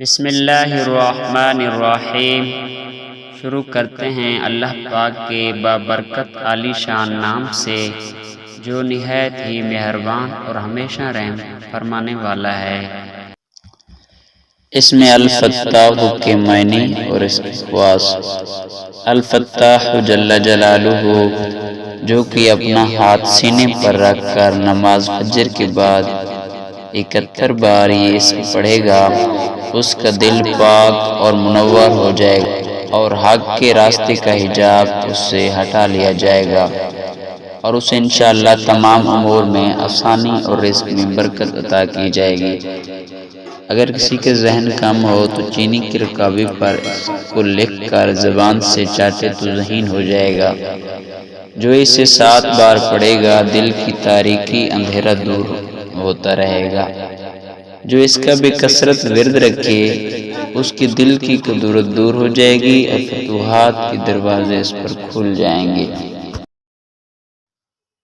بسم اللہ الرحمن الرحیم۔ شروع کرتے ہیں اللہ پاک کے بابرکت عالی شان نام سے جو نہایت ہی مہربان اور ہمیشہ رحم فرمانے والا ہے۔ اس میں الفتاح کے معنی اور اس کے خواص۔ الفتاح جل جلالہ، جو کہ اپنا ہاتھ سینے پر رکھ کر نماز فجر کے بعد 71 بار یہ اسم پڑھے گا، اس کا دل پاک اور منور ہو جائے گا اور حق کے راستے کا حجاب اس سے ہٹا لیا جائے گا اور اسے انشاءاللہ تمام امور میں آسانی اور رزق میں برکت عطا کی جائے گی۔ اگر کسی کے ذہن کم ہو تو چینی کے رکابی پر اس کو لکھ کر زبان سے چاٹے تو ذہین ہو جائے گا۔ جو اسے 7 بار پڑھے گا دل کی تاریکی اندھیرا دور ہوتا رہے گا۔ جو اس کا بے کثرت ورد رکھے اس کی دل کی کدورت دور ہو جائے گی اور فتوحات کے دروازے اس پر کھل جائیں گے۔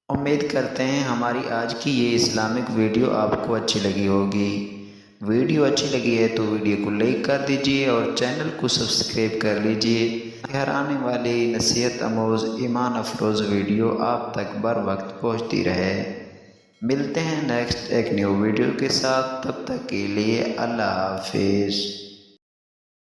امید کرتے ہیں ہماری آج کی یہ اسلامک ویڈیو آپ کو اچھی لگی ہوگی۔ ویڈیو اچھی لگی ہے تو ویڈیو کو لائک کر دیجئے اور چینل کو سبسکرائب کر لیجئے تاکہ آنے والی نصیحت آموز ایمان افروز ویڈیو آپ تک بر وقت پہنچتی رہے۔ ملتے ہیں نیکسٹ ایک نیو ویڈیو کے ساتھ، تب تک کے لیے اللہ حافظ۔